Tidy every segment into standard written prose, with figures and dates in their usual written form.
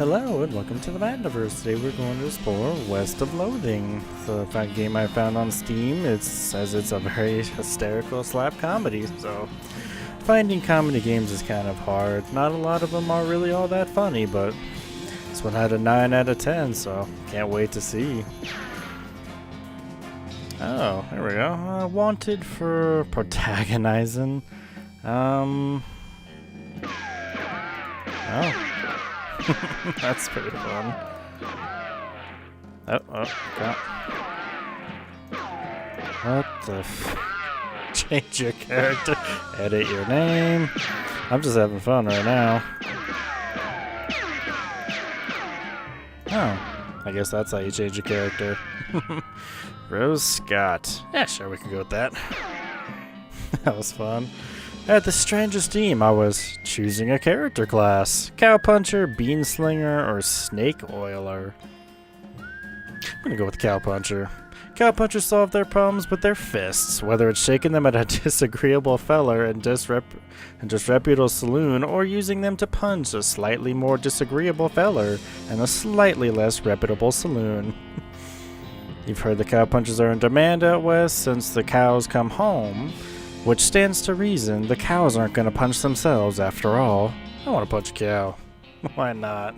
Hello and welcome to the Mattniverse. Today we're going to explore West of Loathing. The game I found on Steam. It says it's a very hysterical slap comedy, so finding comedy games is kind of hard. Not a lot of them are really all that funny, but this one had a 9 out of 10, so can't wait to see. Oh, there we go. Wanted for protagonizing. Oh. That's pretty fun. Oh, God. What the Change your character. Edit your name. I'm just having fun right now. Oh, I guess that's how you change your character. Rose Scott. Yeah, sure, we can go with that. That was fun. At the strangest team, I was choosing a character class. Cowpuncher, Beanslinger, or Snake Oiler. I'm gonna go with Cowpuncher. Cowpunchers solve their problems with their fists, whether it's shaking them at a disagreeable feller in disreputable saloon, or using them to punch a slightly more disagreeable feller in a slightly less reputable saloon. You've heard the cowpunchers are in demand out west since the cows come home. Which stands to reason the cows aren't going to punch themselves after all. I want to punch a cow. Why not?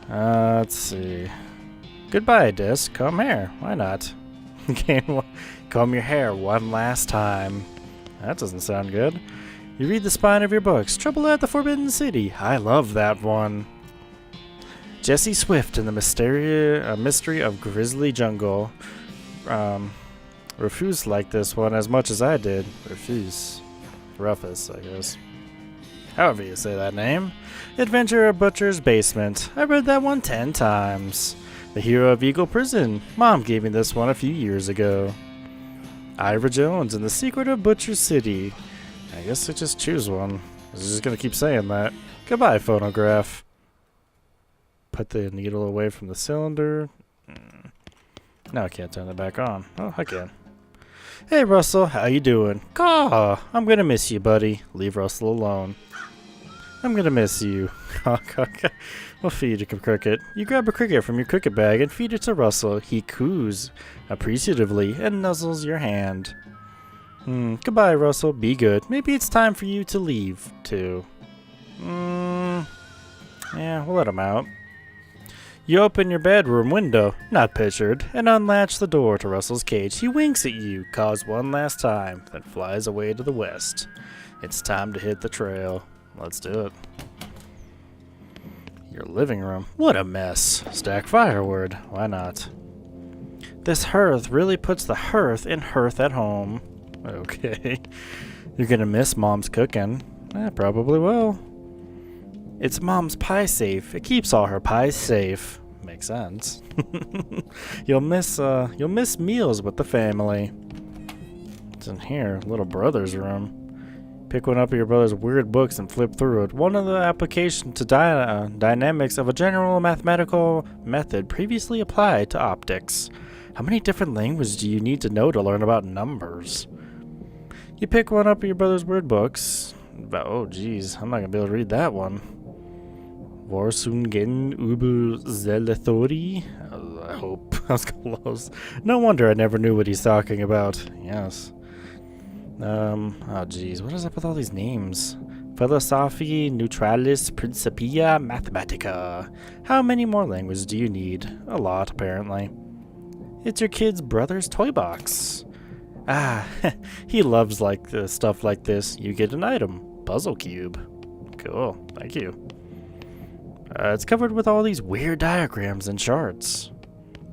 Let's see. Goodbye, Disc. Comb hair. Why not? Comb your hair one last time. That doesn't sound good. You read the spine of your books. Trouble at the Forbidden City. I love that one. Jesse Swift and the Mystery of Grizzly Jungle. Refuse liked this one as much as I did. Refuse. Rufus, I guess. However you say that name. Adventure of Butcher's Basement. I read that one 10 times. The Hero of Eagle Prison. Mom gave me this one a few years ago. Ira Jones and the Secret of Butcher City. I guess I just choose one. I was just gonna keep saying that. Goodbye, phonograph. Put the needle away from the cylinder. Now I can't turn it back on. Oh, I can. Hey Russell, how you doing? Caw, I'm gonna miss you, buddy. Leave Russell alone. I'm gonna miss you. We'll feed you a cricket. You grab a cricket from your cricket bag and feed it to Russell. He coos appreciatively and nuzzles your hand. Goodbye, Russell. Be good. Maybe it's time for you to leave, too. Yeah, we'll let him out. You open your bedroom window, not pictured, and unlatch the door to Russell's cage. He winks at you, caws one last time, then flies away to the west. It's time to hit the trail. Let's do it. Your living room. What a mess. Stack firewood. Why not? This hearth really puts the hearth in hearth at home. Okay. You're gonna miss Mom's cooking. Probably will. It's Mom's pie safe. It keeps all her pies safe. Makes sense. You'll miss meals with the family. What's in here? Little brother's room. Pick one up of your brother's weird books and flip through it. One of the applications to dynamics of a general mathematical method previously applied to optics. How many different languages do you need to know to learn about numbers? You pick one up of your brother's weird books. Oh, geez, I'm not gonna be able to read that one. Vorsungen über Zelethori? I hope. I was close. No wonder I never knew what he's talking about. Yes. Oh geez, what is up with all these names? Philosophy Neutralis Principia Mathematica. How many more languages do you need? A lot, apparently. It's your kid's brother's toy box. Ah, he loves stuff like this. You get an item. Puzzle cube. Cool, thank you. It's covered with all these weird diagrams and charts.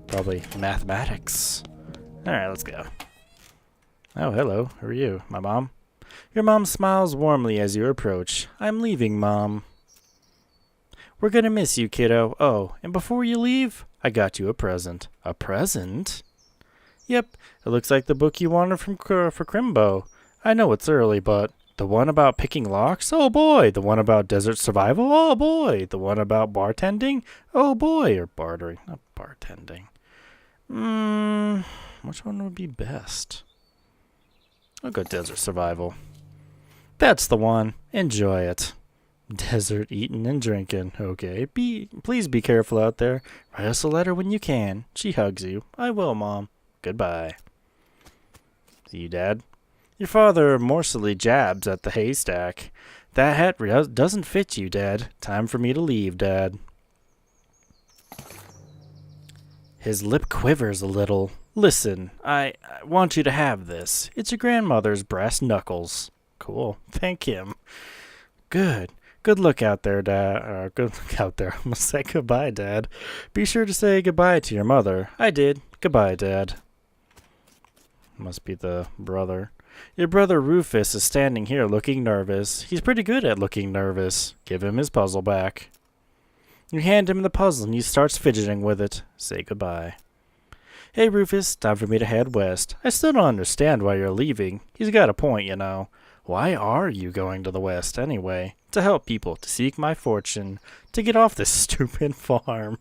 Probably mathematics. Alright, let's go. Oh, hello. Who are you? My mom? Your mom smiles warmly as you approach. I'm leaving, Mom. We're gonna miss you, kiddo. Oh, and before you leave, I got you a present. A present? Yep, it looks like the book you wanted for Crimbo. I know it's early, but the one about picking locks? Oh boy. The one about desert survival? Oh boy. The one about bartending? Oh boy. Or bartering. Not bartending. Which one would be best? I'll go desert survival. That's the one. Enjoy it. Desert eating and drinking. Okay, please be careful out there. Write us a letter when you can. She hugs you. I will, Mom. Goodbye. See you, Dad. Your father morsely jabs at the haystack. That hat doesn't fit you, Dad. Time for me to leave, Dad. His lip quivers a little. Listen, I want you to have this. It's your grandmother's brass knuckles. Cool. Thank him. Good. Good look out there, Dad. Good look out there. I'm gonna say goodbye, Dad. Be sure to say goodbye to your mother. I did. Goodbye, Dad. Must be the brother. Your brother Rufus is standing here looking nervous. He's pretty good at looking nervous. Give him his puzzle back. You hand him the puzzle and he starts fidgeting with it. Say goodbye. Hey, Rufus, time for me to head west. I still don't understand why you're leaving. He's got a point, you know. Why are you going to the west anyway? To help people, to seek my fortune, to get off this stupid farm.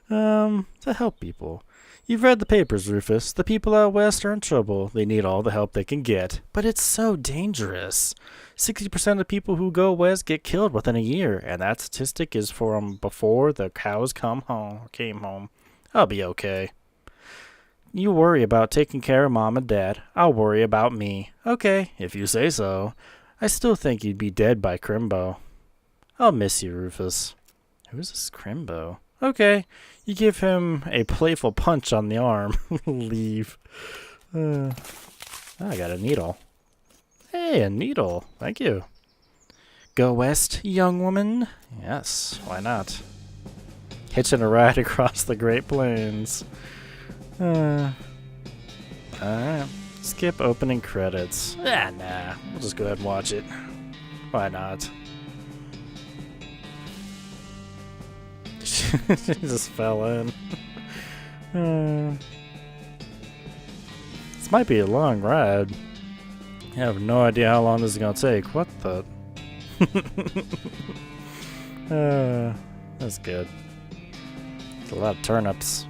To help people. You've read the papers, Rufus. The people out west are in trouble. They need all the help they can get. But it's so dangerous. 60% of people who go west get killed within a year, and that statistic is from before the cows came home. I'll be okay. You worry about taking care of Mom and Dad. I'll worry about me. Okay, if you say so. I still think you'd be dead by Crimbo. I'll miss you, Rufus. Who's this Crimbo? Okay, you give him a playful punch on the arm. Leave. I got a needle. Hey, a needle. Thank you. Go west, young woman? Yes, why not? Hitching a ride across the Great Plains. Alright. Skip opening credits. Nah. We'll just go ahead and watch it. Why not? She just fell in. This might be a long ride. I have no idea how long this is going to take. What the? That's good. It's a lot of turnips.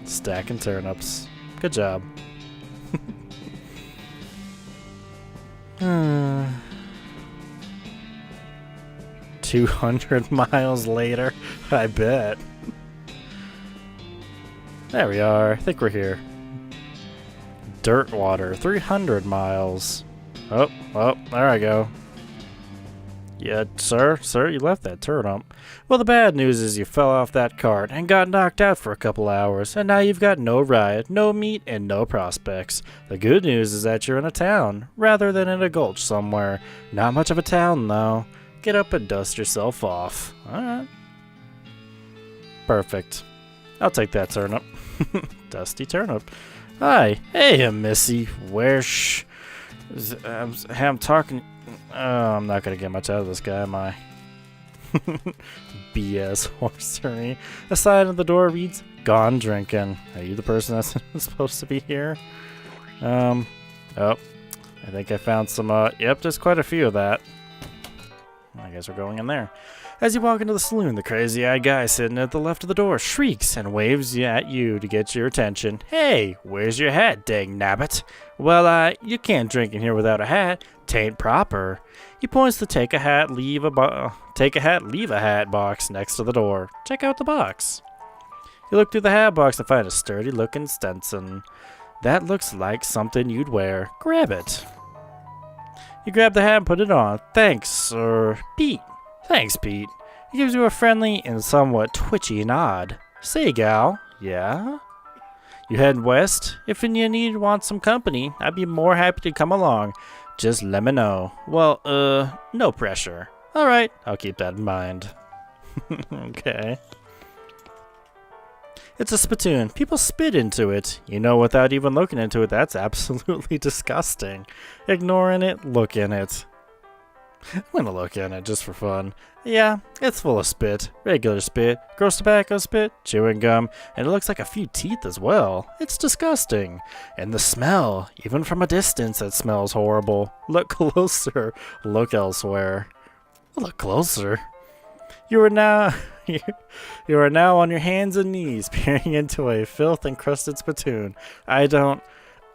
Stacking turnips. Good job. 200 miles later, I bet. There we are. I think we're here. Dirtwater, 300 miles. Oh, there I go. Yeah, sir, you left that turnip. Well, the bad news is you fell off that cart and got knocked out for a couple hours, and now you've got no ride, no meat, and no prospects. The good news is that you're in a town, rather than in a gulch somewhere. Not much of a town, though. Get up and dust yourself off. Alright. Perfect. I'll take that turnip. Dusty turnip. Hi. Hey, Missy. I'm talking... I'm not going to get much out of this guy, am I? BS horsery. A sign on the door reads, Gone Drinking. Are you the person that's supposed to be here? Oh. I think I found some, yep, there's quite a few of that. I guess we're going in there. As you walk into the saloon, the crazy-eyed guy sitting at the left of the door shrieks and waves at you to get your attention. Hey, where's your hat, dang nabbit? Well, you can't drink in here without a hat. 'Tain't proper. He points to take a hat, leave a hat box next to the door. Check out the box. You look through the hat box and find a sturdy-looking Stetson. That looks like something you'd wear. Grab it. You grab the hat and put it on. Thanks, sir. Pete. Thanks, Pete. He gives you a friendly and somewhat twitchy nod. Say, gal. Yeah? You head west? If you want some company, I'd be more happy to come along. Just let me know. Well, no pressure. Alright, I'll keep that in mind. Okay. It's a spittoon. People spit into it. You know, without even looking into it, that's absolutely disgusting. Ignoring it, look in it. I'm gonna look in it just for fun. Yeah, it's full of spit. Regular spit, gross tobacco spit, chewing gum, and it looks like a few teeth as well. It's disgusting. And the smell, even from a distance, it smells horrible. Look closer. Look elsewhere. Look closer. You are now on your hands and knees, peering into a filth-encrusted spittoon. I don't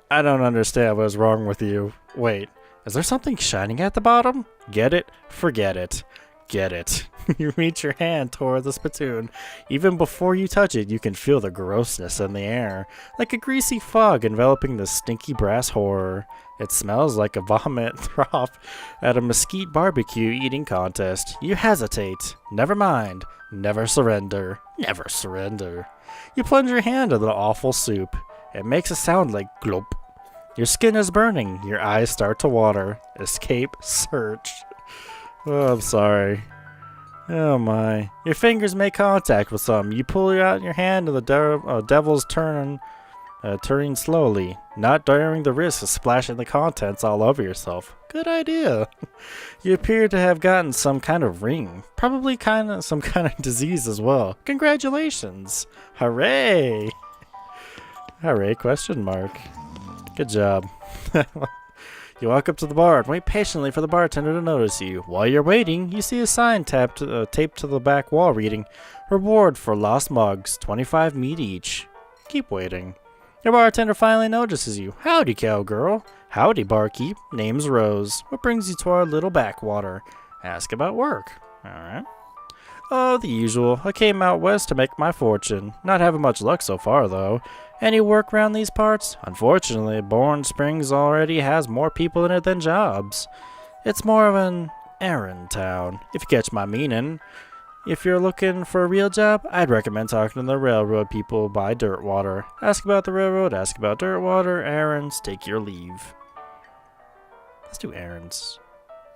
I don't understand what's wrong with you. Wait, is there something shining at the bottom? Get it? Forget it. Get it. You reach your hand toward the spittoon. Even before you touch it, you can feel the grossness in the air, like a greasy fog enveloping the stinky brass horror. It smells like a vomit trough at a mesquite barbecue eating contest. You hesitate. Never mind. Never surrender. Never surrender. You plunge your hand into the awful soup. It makes a sound like glop. Your skin is burning. Your eyes start to water. Escape. Search. Oh, I'm sorry. Oh my. Your fingers make contact with something. You pull out your hand and the devil's turning slowly, not daring the risk of splashing the contents all over yourself. Good idea. You appear to have gotten some kind of ring. Probably some kind of disease as well. Congratulations. Hooray. Hooray, question mark. Good job. You walk up to the bar and wait patiently for the bartender to notice you. While you're waiting, you see a sign taped to the back wall reading, "Reward for lost mugs, 25 meat each." Keep waiting. Your bartender finally notices you. "Howdy, cowgirl." "Howdy, barkeep. Name's Rose. What brings you to our little backwater?" "Ask about work." "Alright." "Oh, the usual. I came out west to make my fortune. Not having much luck so far, though. Any work around these parts?" "Unfortunately, Bourne Springs already has more people in it than jobs. It's more of an errand town, if you catch my meaning. If you're looking for a real job, I'd recommend talking to the railroad people by Dirtwater. Ask about the railroad, ask about Dirtwater, errands, take your leave." Let's do errands.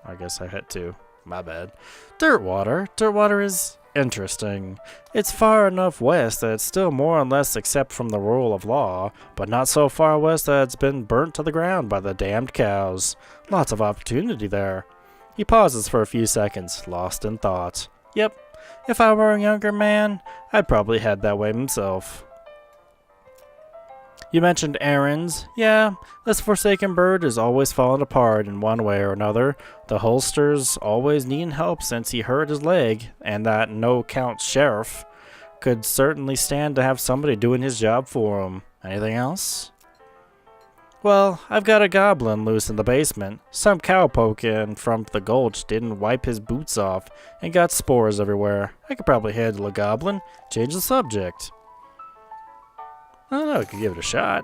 I guess I had to. My bad. Dirtwater. Dirtwater is interesting. It's far enough west that it's still more or less except from the rule of law, but not so far west that it's been burnt to the ground by the damned cows. Lots of opportunity there. He pauses for a few seconds, lost in thought. Yep, if I were a younger man, I'd probably head that way myself. You mentioned errands. Yeah, this forsaken bird is always falling apart in one way or another. The holster's always needing help since he hurt his leg, and that no-count sheriff could certainly stand to have somebody doing his job for him. Anything else? Well, I've got a goblin loose in the basement. Some cowpoke in from the gulch didn't wipe his boots off and got spores everywhere. I could probably handle a goblin. Change the subject. I don't know, I could give it a shot.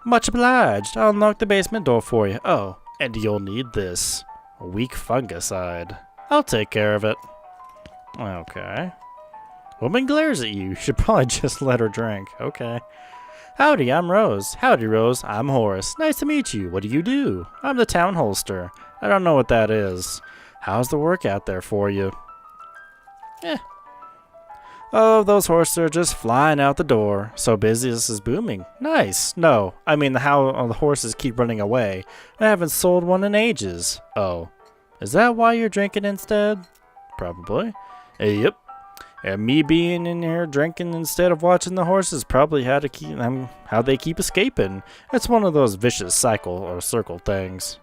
Much obliged. I'll unlock the basement door for you. Oh, and you'll need this. Weak fungicide. I'll take care of it. Okay. Woman glares at you. Should probably just let her drink. Okay. Howdy, I'm Rose. Howdy, Rose. I'm Horace. Nice to meet you. What do you do? I'm the town holster. I don't know what that is. How's the work out there for you? Oh, those horses are just flying out the door. So business is booming. Nice. No, I mean how the horses keep running away. I haven't sold one in ages. Oh, is that why you're drinking instead? Probably. Yep. And me being in here drinking instead of watching the horses probably how they keep escaping. It's one of those vicious cycle or circle things.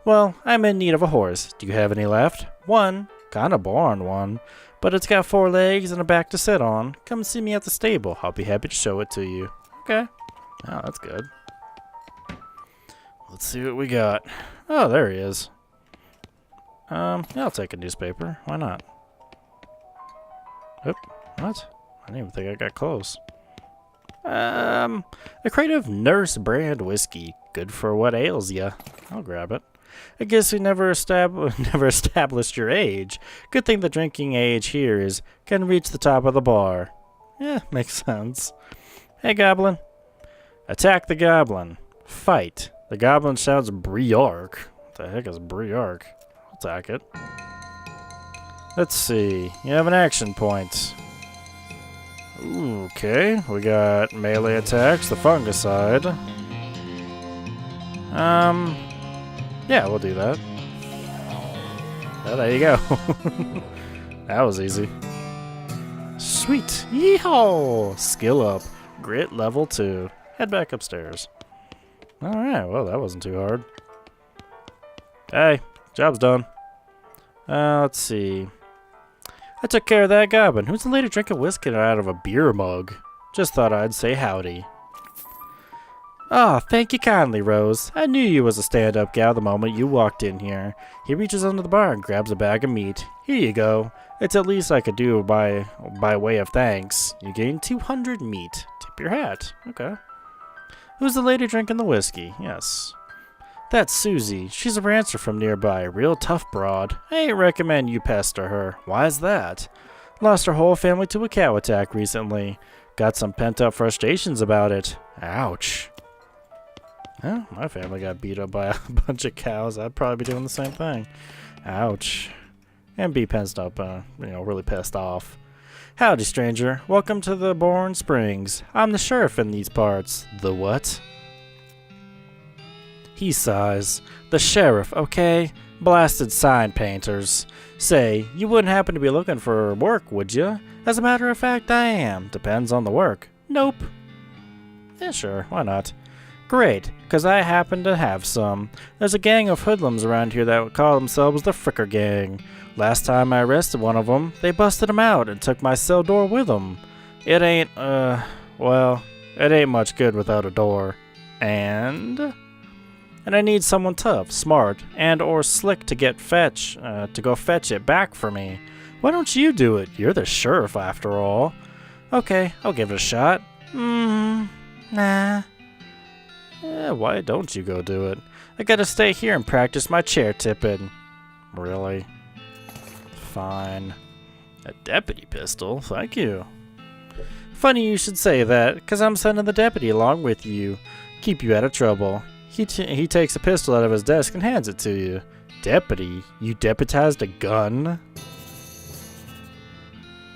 Well, I'm in need of a horse. Do you have any left? One. Kinda boring one. But it's got 4 legs and a back to sit on. Come see me at the stable. I'll be happy to show it to you. Okay. Oh, that's good. Let's see what we got. Oh, there he is. Yeah, I'll take a newspaper. Why not? Oop. What? I didn't even think I got close. A crate of Nurse brand whiskey. Good for what ails ya. I'll grab it. I guess we never established your age. Good thing the drinking age here can reach the top of the bar. Yeah, makes sense. Hey, goblin. Attack the goblin. Fight. The goblin shouts Briark. What the heck is Briark? I'll attack it. Let's see. You have an action point. Ooh, okay. We got melee attacks, the fungicide. Yeah, we'll do that. Oh, there you go. That was easy. Sweet. Yeehaw! Skill up. Grit level 2. Head back upstairs. Alright, well, that wasn't too hard. Hey, job's done. Let's see. I took care of that goblin. Who's the lady drinking whiskey out of a beer mug? Just thought I'd say howdy. Oh, thank you kindly, Rose. I knew you was a stand-up gal the moment you walked in here. He reaches under the bar and grabs a bag of meat. Here you go. It's at least I could do by way of thanks. You gain 200 meat. Tip your hat. Okay. Who's the lady drinking the whiskey? Yes. That's Susie. She's a rancher from nearby. Real tough broad. I ain't recommend you pester her. Why's that? Lost her whole family to a cow attack recently. Got some pent-up frustrations about it. Ouch. Well, my family got beat up by a bunch of cows. I'd probably be doing the same thing. Ouch. And be pissed up, really pissed off. Howdy, stranger. Welcome to the Bourne Springs. I'm the sheriff in these parts. The what? He sighs. The sheriff, okay? Blasted sign painters. Say, you wouldn't happen to be looking for work, would you? As a matter of fact, I am. Depends on the work. Nope. Yeah, sure. Why not? Great, because I happen to have some. There's a gang of hoodlums around here that would call themselves the Fricker Gang. Last time I arrested one of them, they busted him out and took my cell door with them. It ain't, it ain't much good without a door. And I need someone tough, smart, and or slick to go fetch it back for me. Why don't you do it? You're the sheriff after all. Okay, I'll give it a shot. Nah. Yeah, why don't you go do it? I gotta stay here and practice my chair tipping. Really? Fine. A deputy pistol? Thank you. Funny you should say that, 'cause I'm sending the deputy along with you. Keep you out of trouble. He takes a pistol out of his desk and hands it to you. Deputy? You deputized a gun?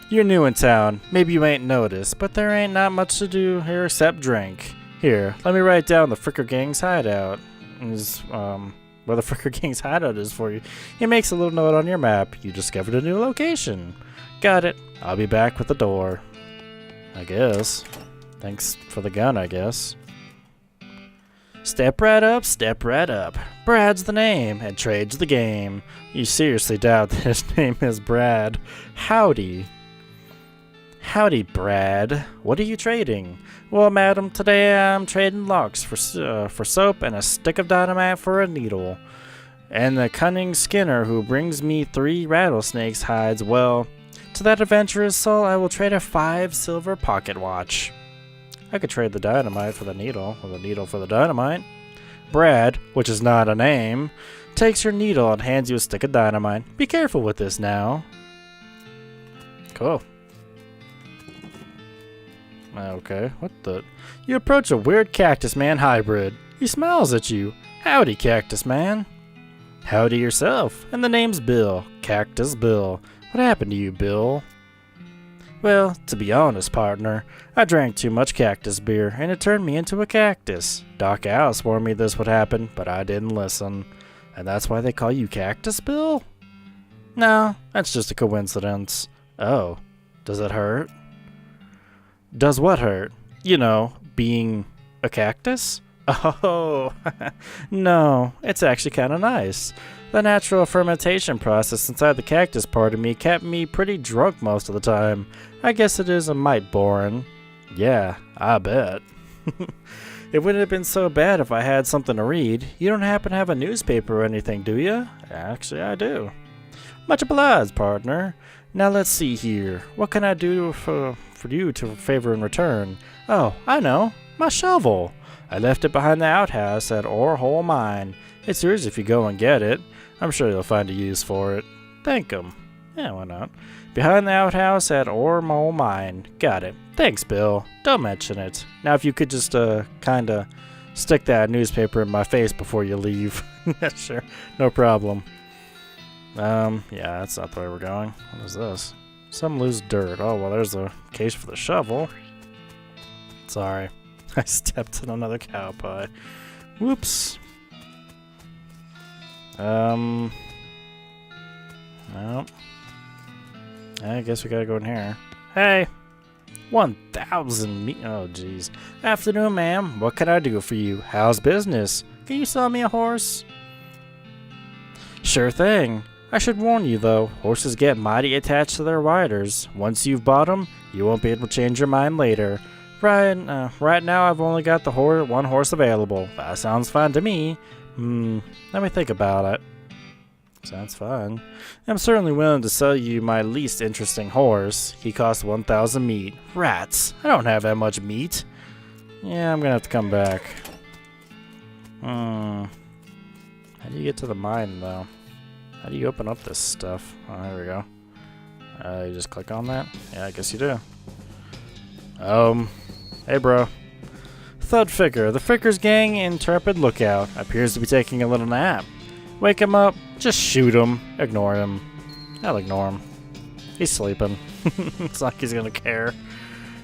You're new in town. Maybe you ain't noticed, but there ain't not much to do here except drink. Here, let me write down the Fricker Gang's hideout. Where the Fricker Gang's hideout is for you. He makes a little note on your map. You discovered a new location. Got it. I'll be back with the door. I guess. Thanks for the gun, I guess. Step right up, step right up. Brad's the name, and trade's the game. You seriously doubt that his name is Brad. Howdy. Howdy, Brad. What are you trading? Well, madam, today I'm trading locks for soap and a stick of dynamite for a needle. And the cunning Skinner who brings me 3 rattlesnakes hides, well, to that adventurous soul I will trade a 5 silver pocket watch. I could trade the dynamite for the needle, or the needle for the dynamite. Brad, which is not a name, takes your needle and hands you a stick of dynamite. Be careful with this now. Cool. Okay, what the? You approach a weird cactus man hybrid. He smiles at you. Howdy, cactus man. Howdy yourself. And the name's Bill. Cactus Bill. What happened to you, Bill? Well, to be honest, partner, I drank too much cactus beer, and it turned me into a cactus. Doc Alice warned me this would happen, but I didn't listen. And that's why they call you Cactus Bill? No, that's just a coincidence. Oh, does it hurt? Does what hurt? You know, being a cactus? Oh, no, it's actually kind of nice. The natural fermentation process inside the cactus part of me kept me pretty drunk most of the time. I guess it is a mite boring. Yeah, I bet. It wouldn't have been so bad if I had something to read. You don't happen to have a newspaper or anything, do you? Actually, I do. Much obliged, partner. Now let's see here. What can I do for you to favor in return? Oh, I know. My shovel. I left it behind the outhouse at Orhole Mine. It's yours if you go and get it. I'm sure you'll find a use for it. Thank 'em. Yeah, why not? Behind the outhouse at Ormole Mine. Got it. Thanks, Bill. Don't mention it. Now if you could just, kinda stick that newspaper in my face before you leave. Sure. No problem. Yeah, that's not the way we're going. What is this? Some loose dirt. Oh, well, there's the case for the shovel. Sorry. I stepped in another cow pie. Whoops. No. I guess we gotta go in here. Hey! 1,000 me- Oh, jeez. Afternoon, ma'am. What can I do for you? How's business? Can you sell me a horse? Sure thing. I should warn you, though. Horses get mighty attached to their riders. Once you've bought them, you won't be able to change your mind later. Right now I've only got the one horse available. That sounds fine to me. Let me think about it. Sounds fine. I'm certainly willing to sell you my least interesting horse. He costs 1,000 meat. Rats! I don't have that much meat. Yeah, I'm gonna have to come back. How do you get to the mine, though? How do you open up this stuff? Oh, there we go. You just click on that? Yeah, I guess you do. Hey, bro. Thud Ficker. The Ficker's gang intrepid lookout appears to be taking a little nap. Wake him up. Just shoot him. Ignore him. I'll ignore him. He's sleeping. It's like he's gonna care.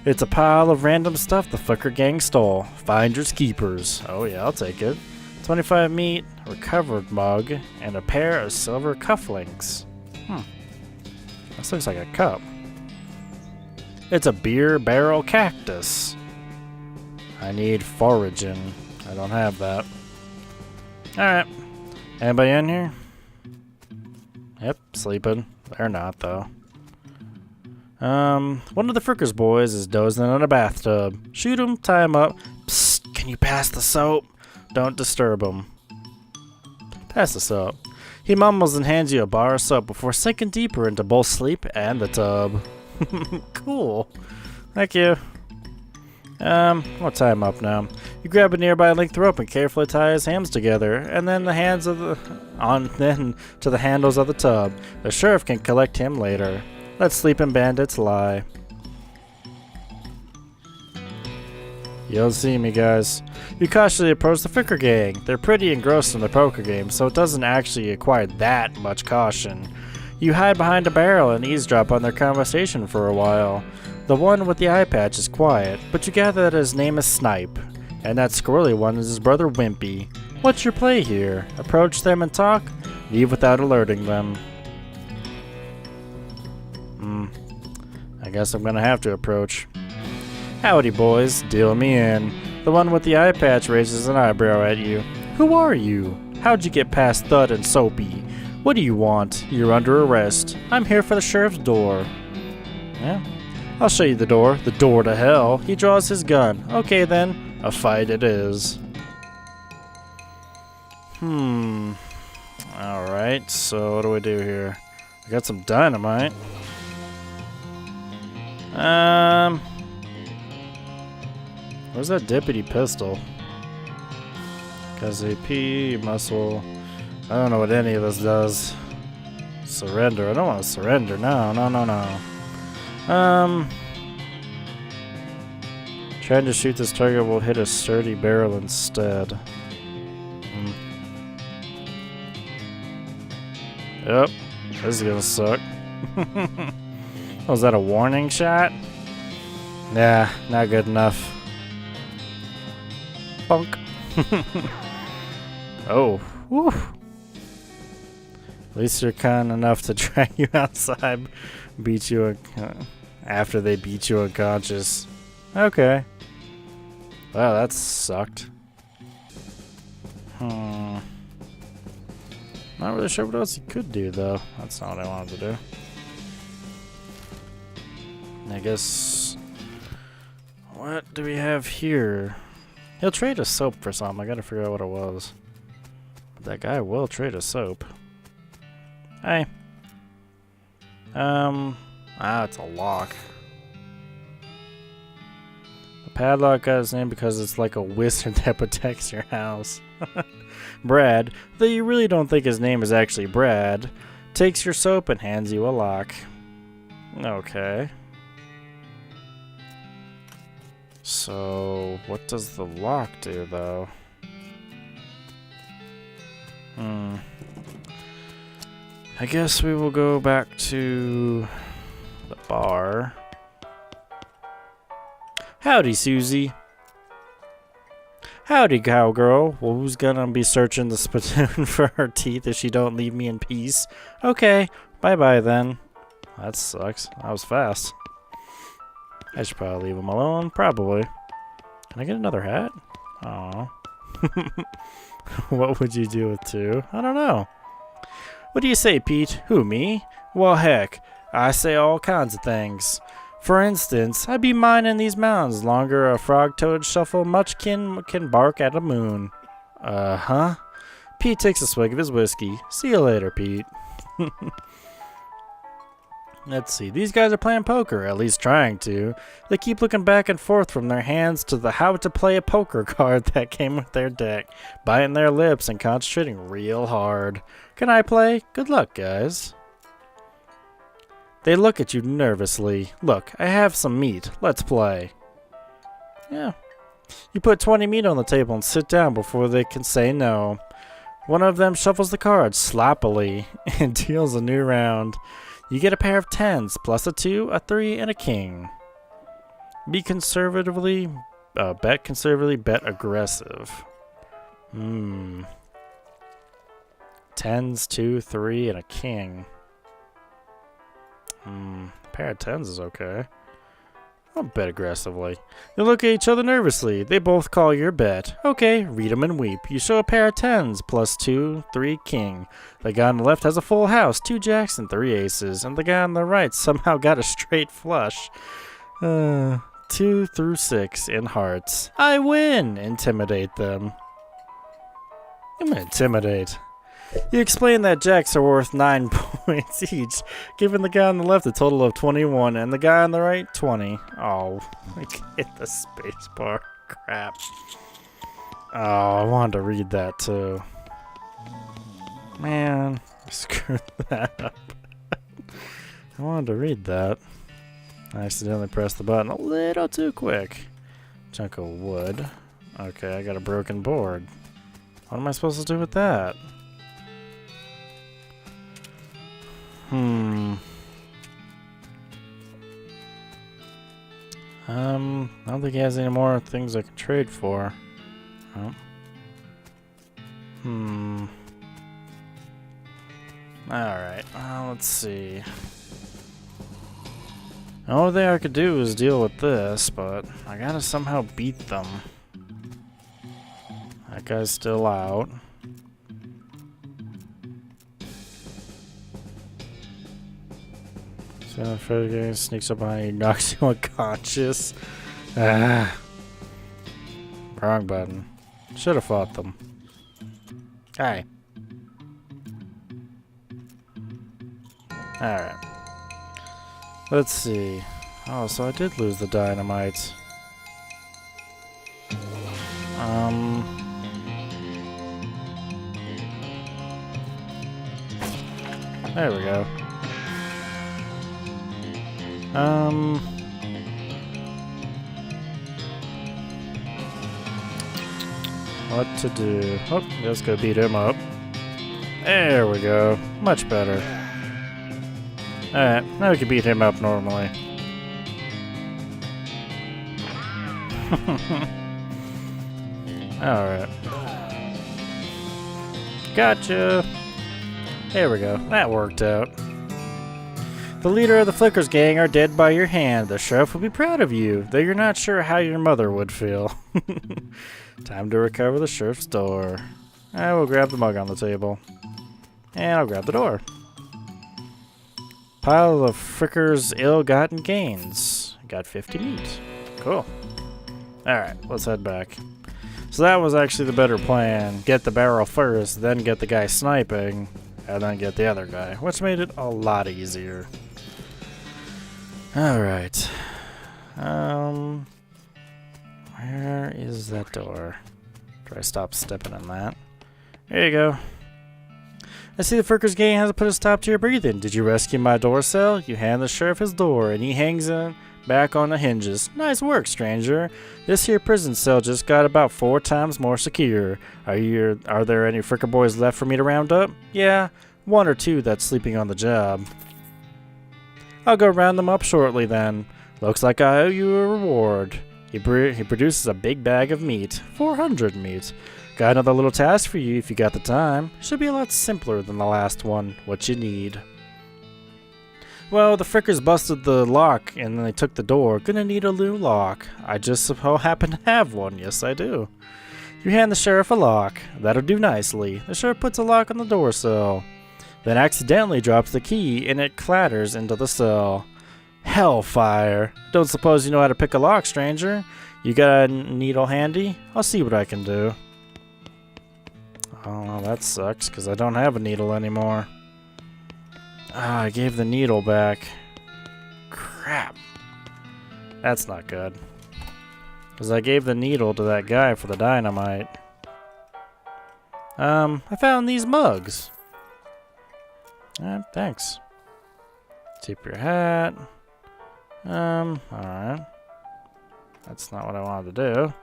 It's a pile of random stuff the Ficker gang stole. Finders keepers. Oh yeah, I'll take it. 25 meat, recovered mug, and a pair of silver cufflinks. This looks like a cup. It's a beer barrel cactus. I need foraging. I don't have that. Alright. Anybody in here? Yep, sleeping. They're not, though. One of the Fricker's boys is dozing in a bathtub. Shoot him, tie him up. Psst, can you pass the soap? Don't disturb him. Pass the soap. He mumbles and hands you a bar of soap before sinking deeper into both sleep and the tub. Cool. Thank you. I'll tie him up now. You grab a nearby length rope and carefully tie his hands together, and then then to the handles of the tub. The sheriff can collect him later. Let sleeping bandits lie. You don't see me, guys. You cautiously approach the Ficker gang. They're pretty engrossed in the poker game, so it doesn't actually require that much caution. You hide behind a barrel and eavesdrop on their conversation for a while. The one with the eye patch is quiet, but you gather that his name is Snipe, and that squirrely one is his brother Wimpy. What's your play here? Approach them and talk? Leave without alerting them. I guess I'm gonna have to approach. Howdy, boys. Deal me in. The one with the eye patch raises an eyebrow at you. Who are you? How'd you get past Thud and Soapy? What do you want? You're under arrest. I'm here for the sheriff's door. Yeah, I'll show you the door. The door to hell. He draws his gun. Okay then, a fight it is. Alright, so what do we do here? I got some dynamite. Where's that deputy pistol? Cause AP, muscle. I don't know what any of this does. Surrender. I don't want to surrender. No. Trying to shoot this target will hit a sturdy barrel instead. Yep. This is gonna suck. Was that a warning shot? Nah, not good enough. Bunk. Oh. Woo. At least they're kind enough to drag you outside, beat you after they beat you unconscious. Okay. Wow, that sucked. Not really sure what else he could do, though. That's not what I wanted to do. I guess... What do we have here? He'll trade a soap for something. I gotta figure out what it was. But that guy will trade a soap. Hey. It's a lock. The padlock got his name because it's like a wizard that protects your house. Brad, though you really don't think his name is actually Brad, takes your soap and hands you a lock. Okay. So, what does the lock do, though? I guess we will go back to the bar. Howdy, Susie. Howdy, cowgirl. Well, who's gonna be searching the spittoon for her teeth if she don't leave me in peace? Okay, bye-bye then. That sucks. That was fast. I should probably leave him alone. Probably. Can I get another hat? Aw. What would you do with two? I don't know. What do you say, Pete? Who, me? Well, heck, I say all kinds of things. For instance, I be mining these mountains longer a frog-toad shuffle much can bark at a moon. Huh? Pete takes a swig of his whiskey. See you later, Pete. Let's see, these guys are playing poker, at least trying to. They keep looking back and forth from their hands to the how to play a poker card that came with their deck, biting their lips and concentrating real hard. Can I play? Good luck, guys. They look at you nervously. Look, I have some meat. Let's play. Yeah. You put 20 meat on the table and sit down before they can say no. One of them shuffles the cards sloppily and deals a new round. You get a pair of 10s, plus a 2, a 3, and a king. Bet conservatively, bet aggressive. 10s, 2, 3, and a king. A pair of 10s is okay. I'll bet aggressively. They look at each other nervously. They both call your bet. Okay, read 'em and weep. You show a pair of 10s, plus 2, 3, king. The guy on the left has a full house, 2 jacks and 3 aces. And the guy on the right somehow got a straight flush. 2 through 6 in hearts. I win! Intimidate them. I'm gonna intimidate. You explain that jacks are worth 9 points each, giving the guy on the left a total of 21 and the guy on the right 20. Oh, I hit the space bar. Crap. Oh, I wanted to read that too. Man, I screwed that up. I wanted to read that. I accidentally pressed the button a little too quick. Chunk of wood. Okay, I got a broken board. What am I supposed to do with that? I don't think he has any more things I can trade for. Oh. Alright, let's see. The only thing I could do is deal with this, but I gotta somehow beat them. That guy's still out. So the guy sneaks up behind you, knocks you unconscious. Wrong button. Should have fought them. Hi. Alright. Let's see. Oh, so I did lose the dynamite. There we go. What to do? Oh, let's go beat him up. There we go. Much better. Alright, now we can beat him up normally. Alright. Gotcha! There we go. That worked out. The leader of the Flickers gang are dead by your hand. The sheriff will be proud of you, though you're not sure how your mother would feel. Time to recover the sheriff's door. I will grab the mug on the table. And I'll grab the door. Pile of Flicker's ill-gotten gains. Got 50 meat. Cool. Alright, let's head back. So that was actually the better plan. Get the barrel first, then get the guy sniping, and then get the other guy, which made it a lot easier. Alright. Where is that door? Try to stop stepping in that. There you go. I see the Flickers gang has put a stop to your breathing. Did you rescue my door cell? You hand the sheriff his door, and he hangs it back on the hinges. Nice work, stranger. This here prison cell just got about 4 times more secure. Are there any Flicker boys left for me to round up? Yeah, 1 or 2 that's sleeping on the job. I'll go round them up shortly then. Looks like I owe you a reward. He produces a big bag of meat. 400 meat. Got another little task for you if you got the time. Should be a lot simpler than the last one. What you need. Well, the Flickers busted the lock and then they took the door. Gonna need a new lock. I just so happen to have one. Yes, I do. You hand the sheriff a lock. That'll do nicely. The sheriff puts a lock on the door sill. Then accidentally drops the key and it clatters into the cell. Hellfire. Don't suppose you know how to pick a lock, stranger? You got a needle handy? I'll see what I can do. Oh, well, that sucks, because I don't have a needle anymore. Ah, I gave the needle back. Crap. That's not good. Because I gave the needle to that guy for the dynamite. I found these mugs. Thanks. Tip your hat. Alright. That's not what I wanted to do.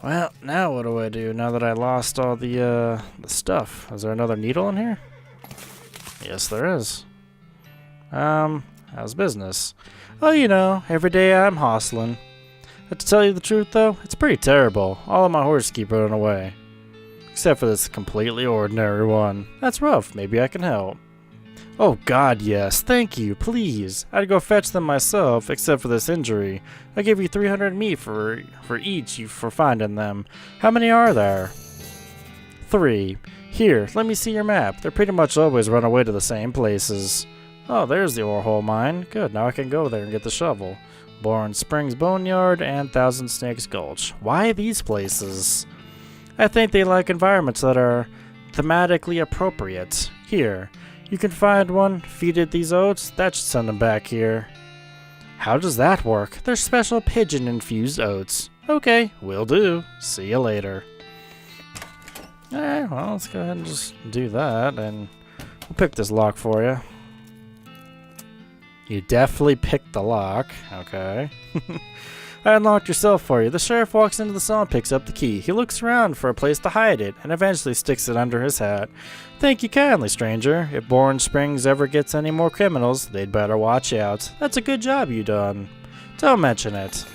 Well, now what do I do now that I lost all the stuff? Is there another needle in here? Yes, there is. How's business? Well, you know, every day I'm hustling. But to tell you the truth, though, it's pretty terrible. All of my horses keep running away. Except for this completely ordinary one. That's rough. Maybe I can help. Oh God, yes. Thank you. Please. I'd go fetch them myself, except for this injury. I give you 300 meat for each for finding them. How many are there? 3. Here, let me see your map. They pretty much always run away to the same places. Oh, there's the ore hole mine. Good, now I can go there and get the shovel. Bourne Springs Boneyard and Thousand Snakes Gulch. Why these places? I think they like environments that are thematically appropriate. Here, you can find one, feed it these oats, that should send them back here. How does that work? They're special pigeon-infused oats. Okay, will do. See you later. Alright, well, let's go ahead and just do that, and we'll pick this lock for you. You definitely picked the lock. Okay. I unlocked your cell for you. The sheriff walks into the cell and picks up the key. He looks around for a place to hide it, and eventually sticks it under his hat. Thank you kindly, stranger. If Bourne Springs ever gets any more criminals, they'd better watch out. That's a good job you done. Don't mention it.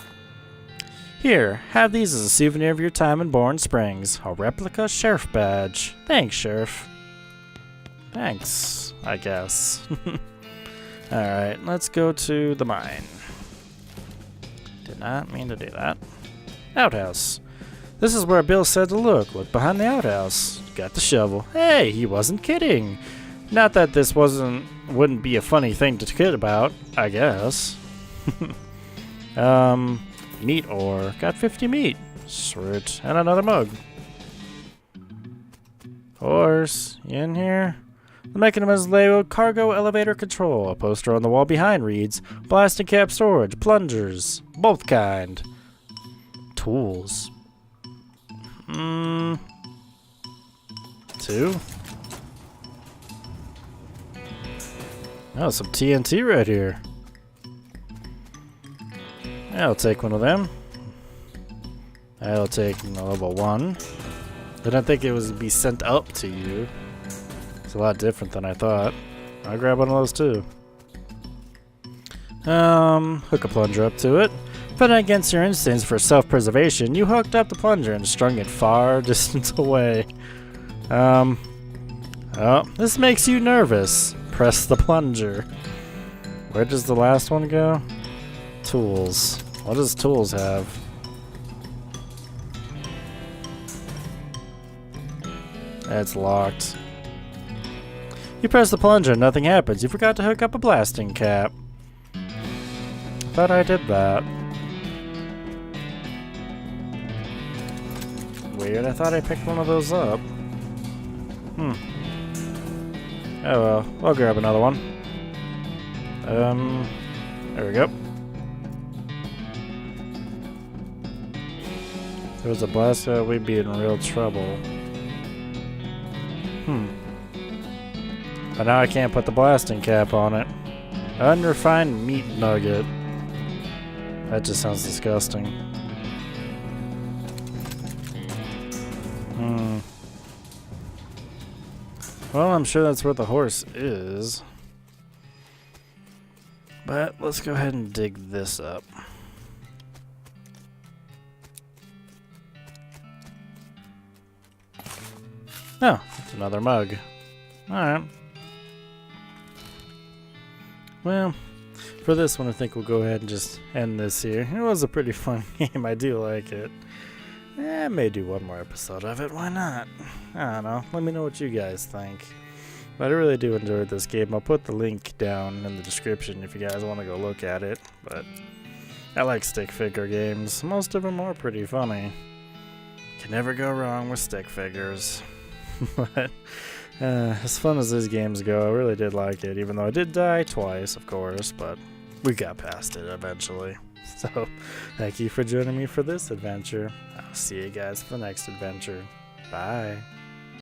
Here, have these as a souvenir of your time in Bourne Springs. A replica sheriff badge. Thanks, sheriff. Thanks, I guess. Alright, let's go to the mine. Did not mean to do that. Outhouse. This is where Bill said to look. Look behind the outhouse. Got the shovel. Hey, he wasn't kidding. Not that this wouldn't be a funny thing to kid about, I guess. Meat ore. Got 50 meat. Sweet. And another mug. Horse, you in here? The mechanism is labeled Cargo Elevator Control. A poster on the wall behind reads, Blasting Cap Storage, Plungers, both kind. Tools. 2? Oh, some TNT right here. I'll take one of them. I'll take level 1. I didn't think it would be sent up to you. It's a lot different than I thought. I'll grab one of those too. Hook a plunger up to it. Fighting against your instincts for self-preservation, you hooked up the plunger and strung it far distance away. Oh, this makes you nervous. Press the plunger. Where does the last one go? Tools. What does tools have? It's locked. You press the plunger and nothing happens. You forgot to hook up a blasting cap. Thought I did that. Weird, I thought I picked one of those up. Oh well, I'll grab another one. There we go. If there was a blast, we'd be in real trouble. But now I can't put the blasting cap on it. Unrefined meat nugget. That just sounds disgusting. Well, I'm sure that's where the horse is. But let's go ahead and dig this up. Oh, it's another mug. Alright. Well, for this one, I think we'll go ahead and just end this here. It was a pretty fun game. I do like it. I may do one more episode of it. Why not? I don't know. Let me know what you guys think. But I really do enjoy this game. I'll put the link down in the description if you guys want to go look at it. But I like stick figure games. Most of them are pretty funny. Can never go wrong with stick figures. But as fun as these games go, I really did like it. Even though I did die twice, of course. But we got past it eventually. So thank you for joining me for this adventure. I'll see you guys for the next adventure. Bye.